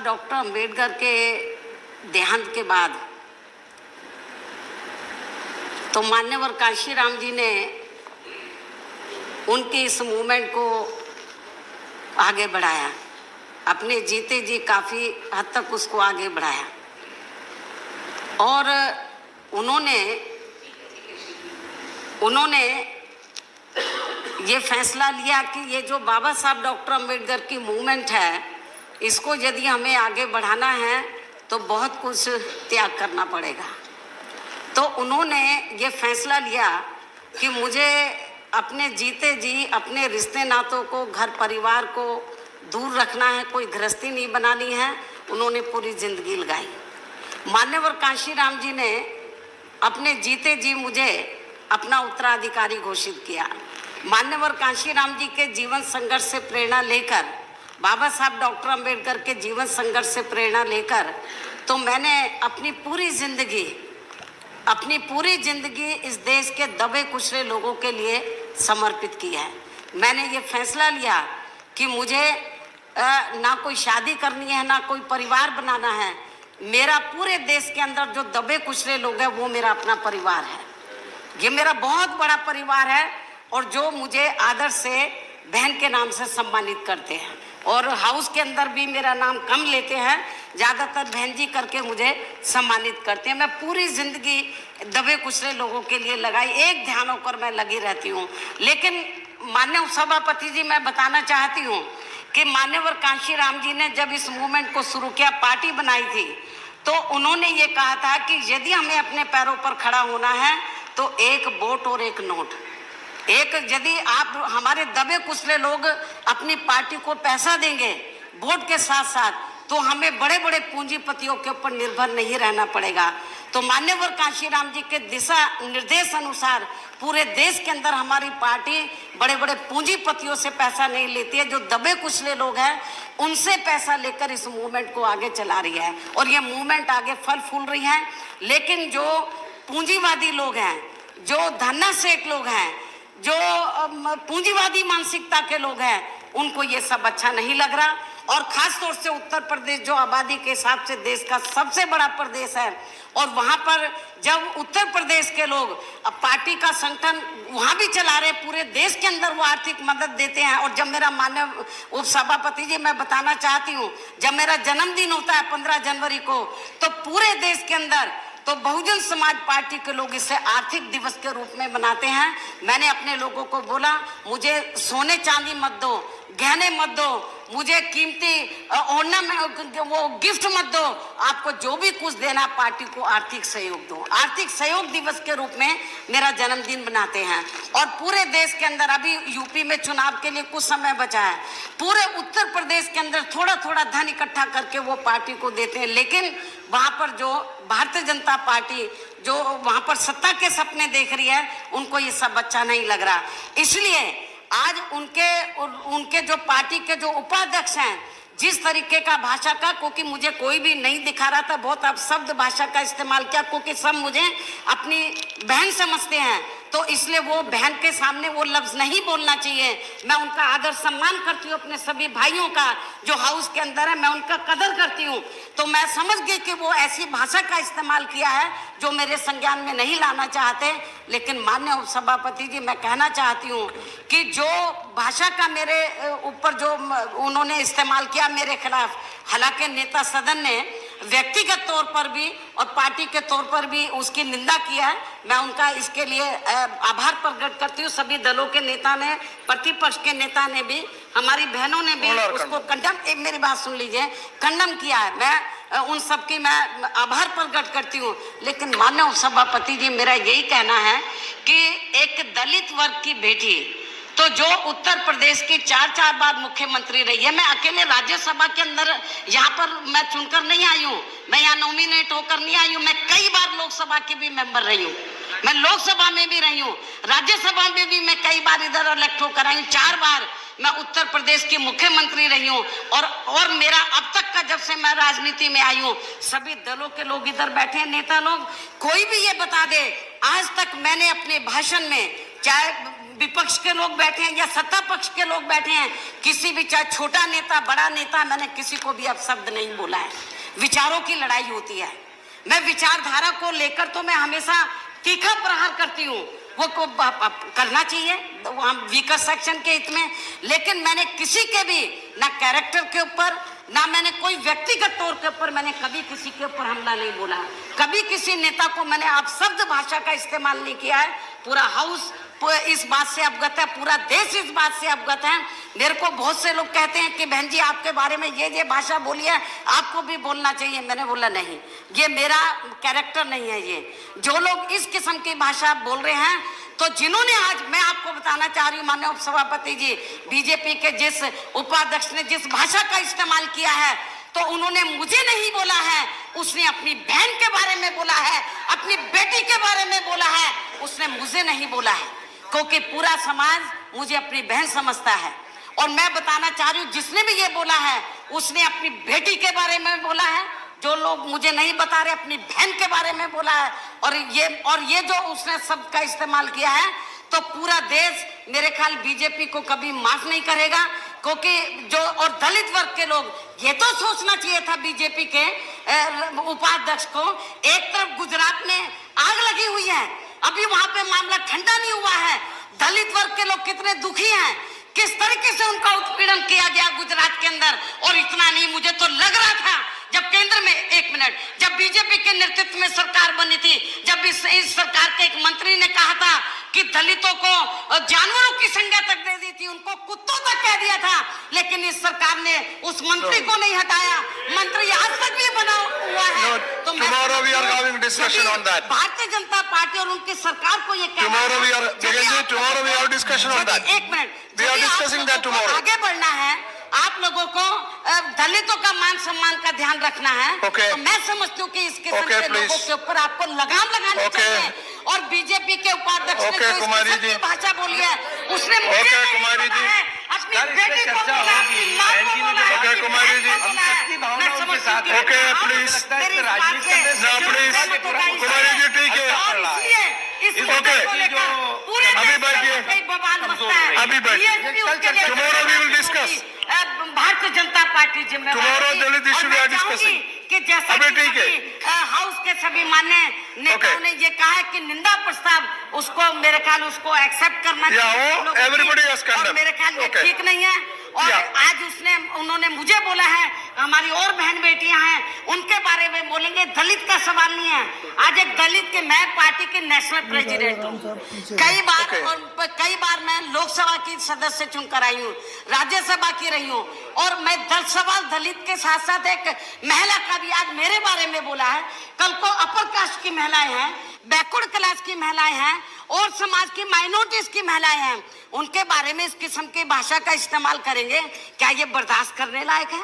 Doctor Ambedkar के देहांत के बाद तो मान्यवर कांशीराम जी ने उनकी इस मूवमेंट को आगे बढ़ाया, अपने जीते जी काफ़ी हद तक उसको आगे बढ़ाया। और उन्होंने ये फैसला लिया कि ये जो बाबा साहब डॉक्टर अंबेडकर की मूवमेंट है, इसको यदि हमें आगे बढ़ाना है तो बहुत कुछ त्याग करना पड़ेगा। तो उन्होंने ये फैसला लिया कि मुझे अपने जीते जी अपने रिश्ते नातों को, घर परिवार को दूर रखना है, कोई गृहस्थी नहीं बनानी है। उन्होंने पूरी जिंदगी लगाई। मान्यवर कांशीराम जी ने अपने जीते जी मुझे अपना उत्तराधिकारी घोषित किया। मान्यवर कांशीराम जी के जीवन संघर्ष से प्रेरणा लेकर, बाबा साहब डॉक्टर अंबेडकर के जीवन संघर्ष से प्रेरणा लेकर तो मैंने अपनी पूरी जिंदगी इस देश के दबे कुचले लोगों के लिए समर्पित की है। मैंने ये फैसला लिया कि मुझे ना कोई शादी करनी है, ना कोई परिवार बनाना है। मेरा पूरे देश के अंदर जो दबे कुचले लोग हैं वो मेरा अपना परिवार है। ये मेरा बहुत बड़ा परिवार है और जो मुझे आदर से बहन के नाम से सम्मानित करते हैं और हाउस के अंदर भी मेरा नाम कम लेते हैं, ज़्यादातर बहन जी करके मुझे सम्मानित करते हैं। मैं पूरी ज़िंदगी दबे कुचले लोगों के लिए लगाई, एक ध्यान होकर मैं लगी रहती हूँ। लेकिन माननीय सभापति जी, मैं बताना चाहती हूँ कि मान्यवर कांशीराम जी ने जब इस मूवमेंट को शुरू किया, पार्टी बनाई थी, तो उन्होंने ये कहा था कि यदि हमें अपने पैरों पर खड़ा होना है तो एक वोट और एक नोट। यदि आप हमारे दबे कुचले लोग अपनी पार्टी को पैसा देंगे वोट के साथ साथ, तो हमें बड़े बड़े पूंजीपतियों के ऊपर निर्भर नहीं रहना पड़ेगा। तो मान्यवर कांशीराम जी के दिशा निर्देश अनुसार पूरे देश के अंदर हमारी पार्टी बड़े बड़े पूंजीपतियों से पैसा नहीं लेती है। जो दबे कुचले लोग हैं उनसे पैसा लेकर इस मूवमेंट को आगे चला रही है और ये मूवमेंट आगे फल फूल रही है। लेकिन जो पूंजीवादी लोग हैं, जो धन्नासेठ लोग हैं, जो पूंजीवादी मानसिकता के लोग हैं, उनको ये सब अच्छा नहीं लग रहा। और खास तौर से उत्तर प्रदेश जो आबादी के हिसाब से देश का सबसे बड़ा प्रदेश है, और वहाँ पर जब उत्तर प्रदेश के लोग पार्टी का संगठन वहाँ भी चला रहे, पूरे देश के अंदर वो आर्थिक मदद देते हैं। और जब मेरा माननीय उपसभापति जी, मैं बताना चाहती हूँ, जब मेरा जन्मदिन होता है 15 जनवरी को, तो पूरे देश के अंदर तो बहुजन समाज पार्टी के लोग इसे आर्थिक दिवस के रूप में मनाते हैं। मैंने अपने लोगों को बोला, मुझे सोने चांदी मत दो, गहने मत दो, मुझे कीमती ऑर्नामेंट वो गिफ्ट मत दो, आपको जो भी कुछ देना पार्टी को आर्थिक सहयोग दो। आर्थिक सहयोग दिवस के रूप में मेरा जन्मदिन बनाते हैं। और पूरे देश के अंदर अभी यूपी में चुनाव के लिए कुछ समय बचा है, पूरे उत्तर प्रदेश के अंदर थोड़ा थोड़ा धन इकट्ठा करके वो पार्टी को देते हैं। लेकिन वहाँ पर जो भारतीय जनता पार्टी जो वहाँ पर सत्ता के सपने देख रही है, उनको ये सब अच्छा नहीं लग रहा। इसलिए आज उनके जो पार्टी के जो उपाध्यक्ष हैं, जिस तरीके का भाषा का, क्योंकि मुझे कोई भी नहीं दिखा रहा था, बहुत अपशब्द भाषा का इस्तेमाल किया, क्योंकि सब मुझे अपनी बहन समझते हैं, तो इसलिए वो बहन के सामने वो लफ्ज नहीं बोलना चाहिए। मैं उनका आदर सम्मान करती हूँ, अपने सभी भाइयों का जो हाउस के अंदर है, मैं उनका कदर करती हूँ। तो मैं समझ गई कि वो ऐसी भाषा का इस्तेमाल किया है जो मेरे संज्ञान में नहीं लाना चाहते। लेकिन माननीय उपसभापति जी, मैं कहना चाहती हूँ कि जो भाषा का मेरे ऊपर जो उन्होंने इस्तेमाल किया मेरे खिलाफ, हालांकि नेता सदन ने व्यक्तिगत तौर पर भी और पार्टी के तौर पर भी उसकी निंदा किया है, मैं उनका इसके लिए आभार प्रकट करती हूँ। सभी दलों के नेता ने, प्रतिपक्ष के नेता ने भी, हमारी बहनों ने भी उसको कंडम, मेरी बात सुन लीजिए, कंडम किया है। मैं उन सब की मैं आभार प्रकट करती हूँ। लेकिन माननीय सभापति जी, मेरा यही कहना है कि एक दलित वर्ग की बेटी तो जो उत्तर प्रदेश की 4 बार मुख्यमंत्री रही है, मैं अकेले राज्यसभा के अंदर यहाँ पर मैं चुनकर नहीं आई हूँ, मैं यहाँ नॉमिनेट होकर नहीं आई हूँ, मैं कई बार लोकसभा की भी मेंबर रही हूँ, मैं लोकसभा में भी रही हूँ, राज्यसभा में भी मैं कई बार इधर इलेक्ट होकर आई हूँ, 4 बार मैं उत्तर प्रदेश की मुख्यमंत्री रही हूँ। और मेरा अब तक का, जब से मैं राजनीति में आई हूँ, सभी दलों के लोग इधर बैठे हैं, नेता लोग, कोई भी ये बता दे, आज तक मैंने अपने भाषण में, चाहे विपक्ष के लोग बैठे हैं या सत्ता पक्ष के लोग बैठे हैं, किसी भी चाहे छोटा नेता बड़ा नेता, मैंने किसी को भी अपशब्द नहीं बोला है। विचारों की लड़ाई होती है। मैं विचारधारा को लेकर तो मैं हमेशा तीखा प्रहार करती हूँ, वो को करना चाहिए हम वीकर सेक्शन के हित में, लेकिन मैंने किसी के भी ना कैरेक्टर के ऊपर ना मैंने कोई व्यक्तिगत तौर के ऊपर मैंने कभी किसी के ऊपर हमला नहीं बोला। कभी किसी नेता को मैंने अपशब्द भाषा का इस्तेमाल नहीं किया है। पूरा हाउस इस बात से अवगत है, पूरा देश इस बात से अवगत है। मेरे को बहुत से लोग कहते हैं कि बहन जी आपके बारे में ये भाषा बोली है, आपको भी बोलना चाहिए। मैंने बोला नहीं, ये मेरा कैरेक्टर नहीं है। ये जो लोग इस किस्म की भाषा बोल रहे हैं, तो जिन्होंने आज, मैं आपको बताना चाह रही हूँ माननीय उपसभापति जी, बीजेपी के जिस उपाध्यक्ष ने जिस भाषा का इस्तेमाल किया है, तो उन्होंने मुझे नहीं बोला है, उसने अपनी बहन के बारे में बोला है, अपनी बेटी के बारे में बोला है, उसने मुझे नहीं बोला है, क्योंकि पूरा समाज मुझे अपनी बहन समझता है। और मैं बताना चाह रही हूँ, जिसने भी ये बोला है उसने अपनी बेटी के बारे में बोला है, जो लोग मुझे नहीं बता रहे अपनी बहन के बारे में बोला है। और ये जो उसने शब्द का इस्तेमाल किया है, तो पूरा देश मेरे ख्याल बीजेपी को कभी माफ नहीं करेगा, क्योंकि जो और दलित वर्ग के लोग, ये तो सोचना चाहिए था बीजेपी के उपाध्यक्ष को, एक तरफ गुजरात में आग लगी हुई है, अभी वहां पे मामला ठंडा नहीं हुआ है, दलित वर्ग के लोग कितने दुखी हैं, किस तरीके से उनका उत्पीड़न किया गया गुजरात के अंदर। और इतना नहीं, मुझे तो लग रहा था जब केंद्र में, एक मिनट, जब बीजेपी के नेतृत्व में सरकार बनी थी, जब इस सरकार के एक मंत्री ने कहा था कि दलितों को जानवरों की संज्ञा तक दे दी थी, उनको कुत्तों तक कह दिया था, लेकिन इस सरकार ने उस मंत्री को नहीं हटाया। मंत्री आज तक भी बना हुआ है। तो tomorrow we are having discussion on that. Bharatiya Janata party और उनकी सरकार को ये tomorrow we have discussion on that. एक minute, we are discussing that tomorrow. आगे बढ़ना है, आप लोगों को दलितों का मान सम्मान का ध्यान रखना है। Okay. तो मैं समझती हूँ कि इस किस्म के लोगों के ऊपर आपको लगाम लगानी चाहिए। और बीजेपी के उपाध्यक्ष ने जो इस किस्म की भाषा बोली है, उसने मुझे नहीं बोला है, अपनी बेटी को बोला, अपनी माँ को बोला है। Okay, कुमारी जी, हम सबकी भावनाओं के साथ हैं। Okay, please. No, please. Kumari ji, ठीक है। और इसलिए इस Okay. को लेकर पूरे अभी देश में बैठिए। कई बवाल मचता है। अभी बैठिए। BSP उसके लिए Tomorrow we will discuss. Bharatiya Janata party जिम्मेदार Tomorrow होगी। दलित issue और we मैं are discussing. चाहूंगी कि जैसा अभी कि ठीक है। सभी हाउस के सभी मान्य नेताओं ने ये कहा है कि निंदा प्रस्ताव उसको, मेरे ख्याल उसको एक्सेप्ट करना चाहिए। वो everybody has condemned. और मेरे ख्याल ये Okay. ठीक नहीं है। और आज उन्होंने मुझे बोला है, हमारी और बहन बेटियां हैं, उनके बारे में बोलेंगे। दलित का सवाल नहीं है। आज एक दलित के, मैं पार्टी के नेशनल प्रेसिडेंट हूँ, कई बार मैं लोकसभा की सदस्य चुनकर आई हूँ, राज्यसभा की रही हूँ, और मैं 10 सवाल दलित के साथ साथ एक महिला का भी आज मेरे बारे में बोला है। कल को अपर कास्ट की महिलाएं हैं, बैकवर्ड क्लास की महिलाएं हैं, और समाज की माइनॉरिटीज की महिलाएं हैं, उनके बारे में इस किस्म की भाषा का इस्तेमाल करेंगे, क्या ये बर्दाश्त करने लायक है?